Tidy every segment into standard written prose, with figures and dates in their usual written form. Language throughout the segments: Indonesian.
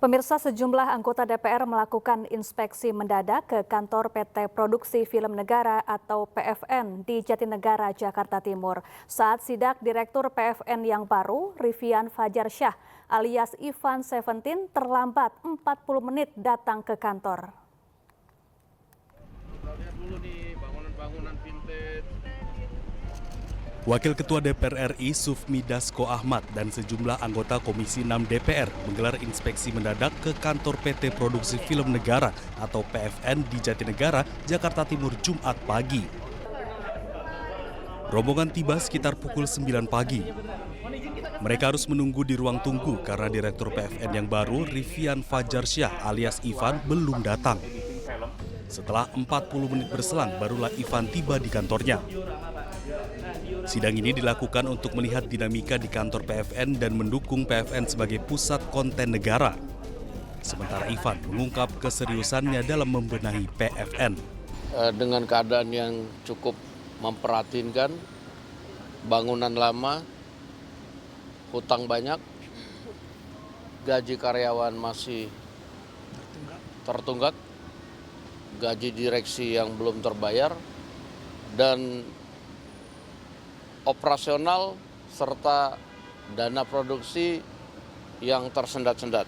Pemirsa, sejumlah anggota DPR melakukan inspeksi mendadak ke kantor PT Produksi Film Negara atau PFN di Jatinegara, Jakarta Timur. Saat sidak Direktur PFN yang baru, Rivian Fajar Syah alias Ivan Seventeen terlambat 40 menit datang ke kantor. Kita lihat dulu nih bangunan-bangunan vintage. Wakil Ketua DPR RI Sufmi Dasko Ahmad dan sejumlah anggota Komisi 6 DPR menggelar inspeksi mendadak ke kantor PT Produksi Film Negara atau PFN di Jatinegara, Jakarta Timur Jumat pagi. Rombongan tiba sekitar pukul 9 pagi. Mereka harus menunggu di ruang tunggu karena Direktur PFN yang baru, Rivian Fajar Syah alias Ivan, belum datang. Setelah 40 menit berselang, barulah Ivan tiba di kantornya. Sidang ini dilakukan untuk melihat dinamika di kantor PFN dan mendukung PFN sebagai pusat konten negara. Sementara Ivan mengungkap keseriusannya dalam membenahi PFN. Dengan keadaan yang cukup memprihatinkan, bangunan lama, hutang banyak, gaji karyawan masih tertunggak, gaji direksi yang belum terbayar, dan operasional serta dana produksi yang tersendat-sendat.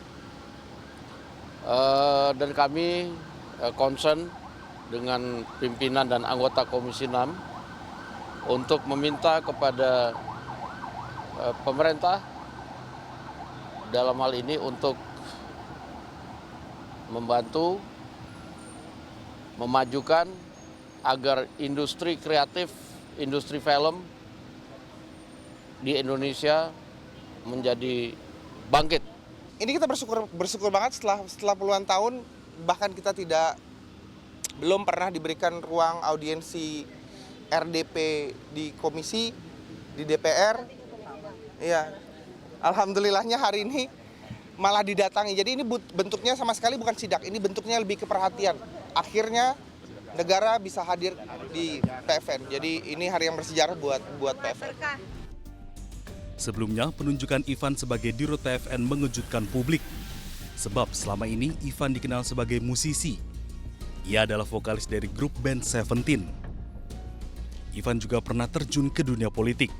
Dan kami concern dengan pimpinan dan anggota Komisi 6 untuk meminta kepada pemerintah dalam hal ini untuk membantu memajukan agar industri kreatif, industri film di Indonesia menjadi bangkit. Ini kita bersyukur banget setelah puluhan tahun, bahkan kita belum pernah diberikan ruang audiensi RDP di komisi, di DPR. Ya, alhamdulillahnya hari ini malah didatangi. Jadi ini bentuknya sama sekali bukan sidak, ini bentuknya lebih ke perhatian. Akhirnya negara bisa hadir di PFN. Jadi ini hari yang bersejarah buat PFN. Sebelumnya, penunjukan Ivan sebagai Dirut PFN mengejutkan publik. Sebab selama ini Ivan dikenal sebagai musisi. Ia adalah vokalis dari grup band Seventeen. Ivan juga pernah terjun ke dunia politik.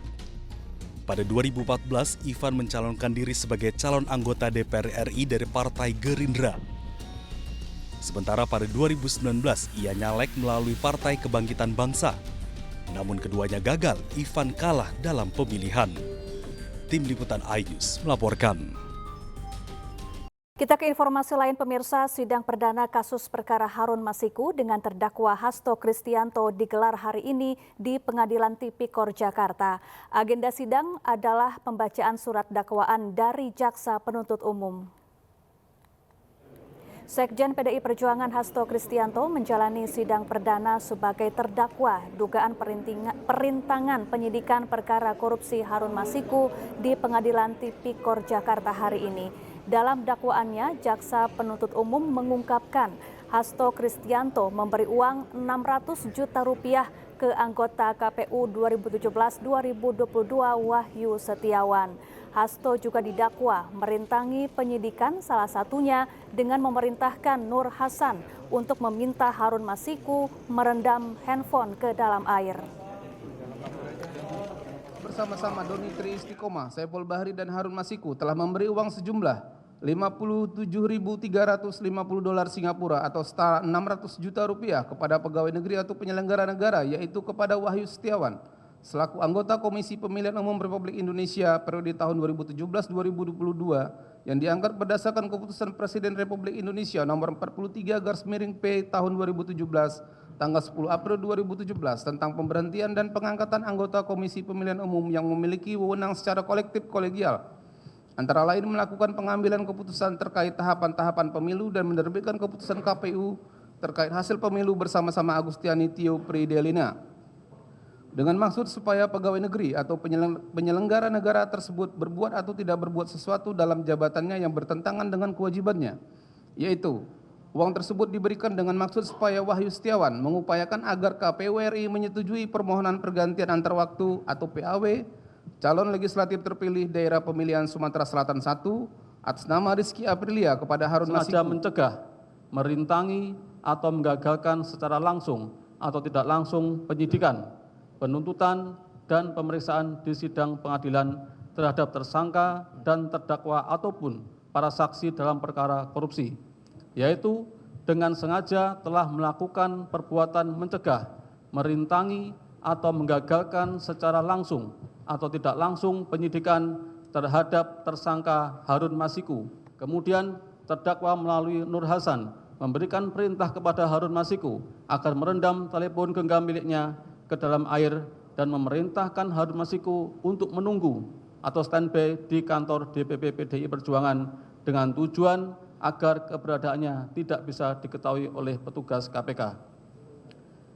Pada 2014, Ivan mencalonkan diri sebagai calon anggota DPR RI dari Partai Gerindra. Sementara pada 2019, ia nyalek melalui Partai Kebangkitan Bangsa. Namun keduanya gagal, Ivan kalah dalam pemilihan. Tim Liputan iNews melaporkan. Kita ke informasi lain, pemirsa. Sidang perdana kasus perkara Harun Masiku dengan terdakwa Hasto Kristianto digelar hari ini di Pengadilan Tipikor Jakarta. Agenda sidang adalah pembacaan surat dakwaan dari Jaksa Penuntut Umum. Sekjen PDI Perjuangan Hasto Kristianto menjalani sidang perdana sebagai terdakwa dugaan perintangan penyidikan perkara korupsi Harun Masiku di Pengadilan Tipikor Jakarta hari ini. Dalam dakwaannya, Jaksa Penuntut Umum mengungkapkan Hasto Kristianto memberi uang 600 juta rupiah ke anggota KPU 2017-2022 Wahyu Setiawan. Hasto juga didakwa merintangi penyidikan, salah satunya dengan memerintahkan Nur Hasan untuk meminta Harun Masiku merendam handphone ke dalam air. Bersama-sama Doni Tri Istiqomah, Saiful Bahri dan Harun Masiku telah memberi uang sejumlah 57.350 dolar Singapura atau setara 600 juta rupiah kepada pegawai negeri atau penyelenggara negara, yaitu kepada Wahyu Setiawan selaku anggota Komisi Pemilihan Umum Republik Indonesia periode tahun 2017-2022 yang diangkat berdasarkan keputusan Presiden Republik Indonesia nomor 43/P tahun 2017 tanggal 10 April 2017 tentang pemberhentian dan pengangkatan anggota Komisi Pemilihan Umum yang memiliki wewenang secara kolektif kolegial, antara lain melakukan pengambilan keputusan terkait tahapan-tahapan pemilu dan menerbitkan keputusan KPU terkait hasil pemilu bersama-sama Agustiani Tio Pridelina. Dengan maksud supaya pegawai negeri atau penyelenggara negara tersebut berbuat atau tidak berbuat sesuatu dalam jabatannya yang bertentangan dengan kewajibannya, yaitu uang tersebut diberikan dengan maksud supaya Wahyu Setiawan mengupayakan agar KPU RI menyetujui permohonan pergantian antar waktu atau PAW calon legislatif terpilih daerah pemilihan Sumatera Selatan 1 atas nama Rizky Aprilia kepada Harun sengaja Masiku mencegah, merintangi, atau menggagalkan secara langsung atau tidak langsung penyidikan, penuntutan, dan pemeriksaan di sidang pengadilan terhadap tersangka dan terdakwa ataupun para saksi dalam perkara korupsi, yaitu dengan sengaja telah melakukan perbuatan mencegah, merintangi, atau menggagalkan secara langsung atau tidak langsung penyidikan terhadap tersangka Harun Masiku. Kemudian terdakwa melalui Nur Hasan memberikan perintah kepada Harun Masiku agar merendam telepon genggam miliknya ke dalam air dan memerintahkan Harun Masiku untuk menunggu atau standby di kantor DPP PDI Perjuangan dengan tujuan agar keberadaannya tidak bisa diketahui oleh petugas KPK.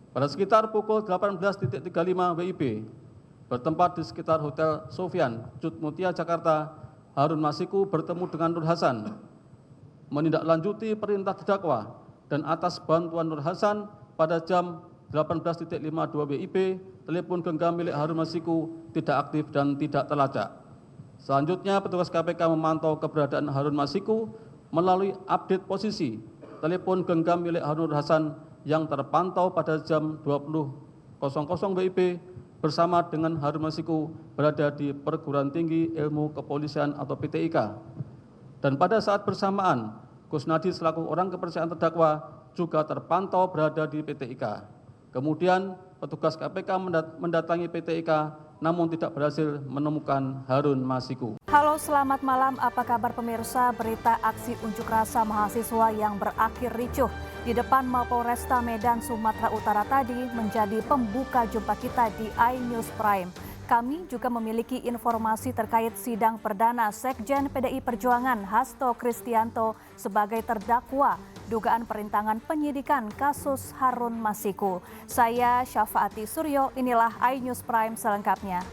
Pada sekitar pukul 18.35 WIB, bertempat di sekitar Hotel Sofyan, Cut Mutia, Jakarta, Harun Masiku bertemu dengan Nur Hasan, menindaklanjuti perintah terdakwa, dan atas bantuan Nur Hasan pada jam 18.52 WIB, telepon genggam milik Harun Masiku tidak aktif dan tidak terlacak. Selanjutnya, petugas KPK memantau keberadaan Harun Masiku melalui update posisi telepon genggam milik Harun Hasan yang terpantau pada jam 20.00 WIB bersama dengan Harun Masiku berada di Perguruan Tinggi Ilmu Kepolisian atau PTIK. Dan pada saat bersamaan, Kusnadi selaku orang kepercayaan terdakwa juga terpantau berada di PTIK. Kemudian petugas KPK mendatangi PTIK namun tidak berhasil menemukan Harun Masiku. Halo, selamat malam. Apa kabar pemirsa? Berita aksi unjuk rasa mahasiswa yang berakhir ricuh di depan Mapolresta Medan, Sumatera Utara tadi menjadi pembuka jumpa kita di iNews Prime. Kami juga memiliki informasi terkait sidang perdana Sekjen PDI Perjuangan Hasto Kristianto sebagai terdakwa dugaan perintangan penyidikan kasus Harun Masiku. Saya Syafaati Suryo, inilah iNews Prime selengkapnya.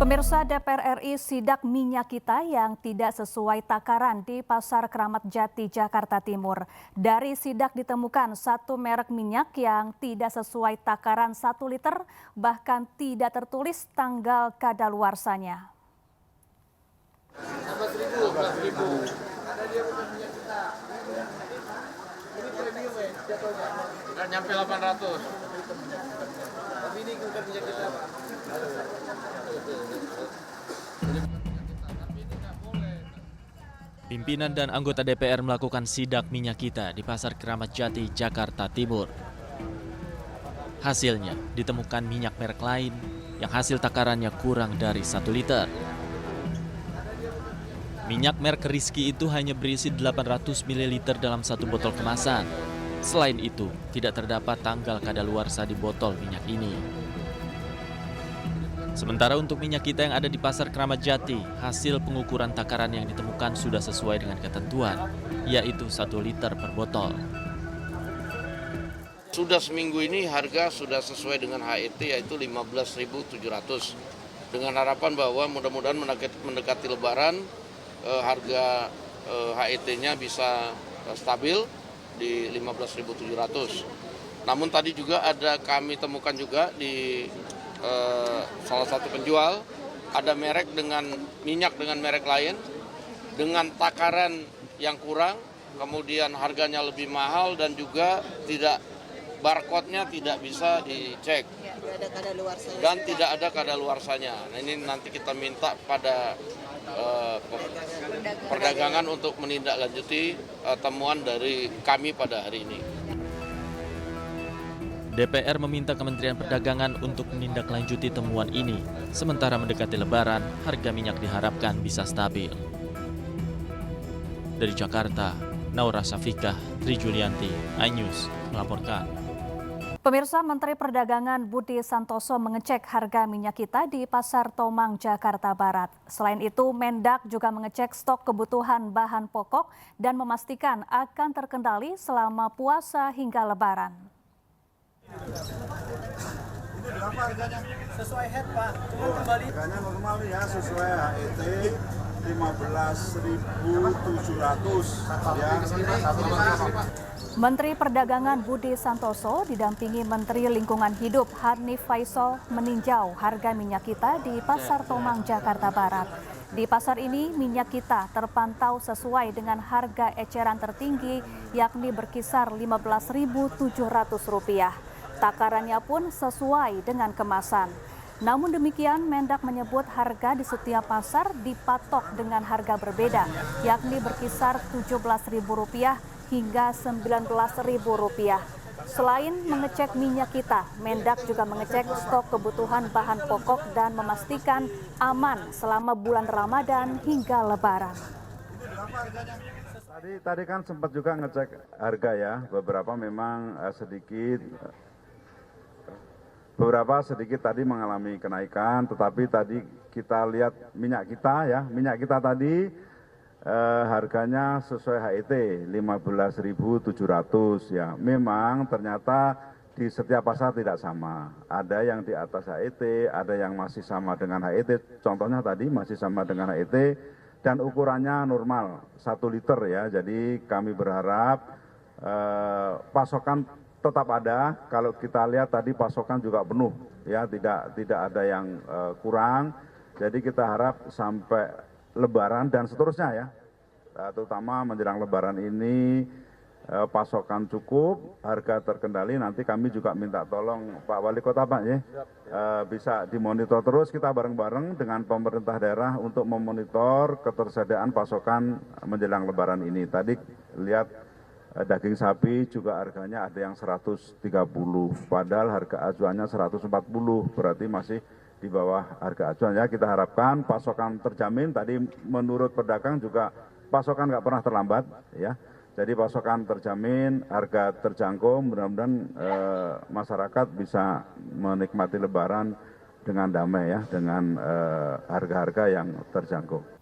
Pemirsa, DPR RI sidak minyak kita yang tidak sesuai takaran di Pasar Kramat Jati, Jakarta Timur. Dari sidak ditemukan satu merek minyak yang tidak sesuai takaran 1 liter, bahkan tidak tertulis tanggal kadaluarsanya. Nggak nyampe 800. Tapi ini bukan minyak kita, Pak. Pimpinan dan anggota DPR melakukan sidak minyak kita di Pasar Kramat Jati, Jakarta Timur. Hasilnya ditemukan minyak merek lain yang hasil takarannya kurang dari 1 liter. Minyak merek Rizky itu hanya berisi 800 ml dalam satu botol kemasan. Selain itu, tidak terdapat tanggal kadaluarsa di botol minyak ini. Sementara untuk minyak kita yang ada di Pasar Kramat Jati, hasil pengukuran takaran yang ditemukan sudah sesuai dengan ketentuan, yaitu 1 liter per botol. Sudah seminggu ini harga sudah sesuai dengan HET, yaitu 15.700. Dengan harapan bahwa mudah-mudahan mendekati Lebaran, harga HET-nya bisa stabil di 15.700. Namun tadi juga kami temukan juga di salah satu penjual ada merek dengan minyak dengan merek lain dengan takaran yang kurang, kemudian harganya lebih mahal dan juga barcode-nya tidak bisa dicek dan tidak ada kadaluarsanya. Nah, ini nanti kita minta pada perdagangan untuk menindaklanjuti temuan dari kami pada hari ini. DPR meminta Kementerian Perdagangan untuk menindaklanjuti temuan ini. Sementara mendekati Lebaran, harga minyak diharapkan bisa stabil. Dari Jakarta, Naura Safikah, Tri Julianti, iNews melaporkan. Pemirsa, Menteri Perdagangan Budi Santoso mengecek harga minyak kita di Pasar Tomang, Jakarta Barat. Selain itu, Mendak juga mengecek stok kebutuhan bahan pokok dan memastikan akan terkendali selama puasa hingga Lebaran. Ini berapa harganya? Sesuai head, Pak. Cuma kembali. Harganya normal ya, sesuai HET. 15.700 ya. Menteri Perdagangan Budi Santoso didampingi Menteri Lingkungan Hidup Hanif Faisal meninjau harga minyak kita di Pasar Tomang, Jakarta Barat. Di pasar ini, minyak kita terpantau sesuai dengan harga eceran tertinggi, yakni berkisar Rp15.700. Takarannya pun sesuai dengan kemasan. Namun demikian, Mendak menyebut harga di setiap pasar dipatok dengan harga berbeda, yakni berkisar Rp17.000 hingga Rp19.000. Selain mengecek minyak kita, Mendak juga mengecek stok kebutuhan bahan pokok dan memastikan aman selama bulan Ramadan hingga Lebaran. Tadi kan sempat juga ngecek harga ya, beberapa memang sedikit tadi mengalami kenaikan, tetapi tadi kita lihat minyak kita tadi harganya sesuai HET 15.700 ya. Memang ternyata di setiap pasar tidak sama. Ada yang di atas HET, ada yang masih sama dengan HET. Contohnya tadi masih sama dengan HET dan ukurannya normal 1 liter ya. Jadi kami berharap pasokan tetap ada. Kalau kita lihat tadi pasokan juga penuh ya, tidak ada yang kurang. Jadi kita harap sampai Lebaran dan seterusnya ya, terutama menjelang Lebaran ini pasokan cukup, harga terkendali. Nanti kami juga minta tolong Pak Wali Kota Pak ya, bisa dimonitor terus kita bareng-bareng dengan pemerintah daerah untuk memonitor ketersediaan pasokan menjelang Lebaran ini. Tadi lihat daging sapi juga harganya ada yang 130, padahal harga acuannya 140, berarti masih di bawah harga acuan ya. Kita harapkan pasokan terjamin. Tadi menurut pedagang juga pasokan nggak pernah terlambat ya. Jadi pasokan terjamin, harga terjangkau. Mudah-mudahan masyarakat bisa menikmati Lebaran dengan damai ya, dengan harga-harga yang terjangkau.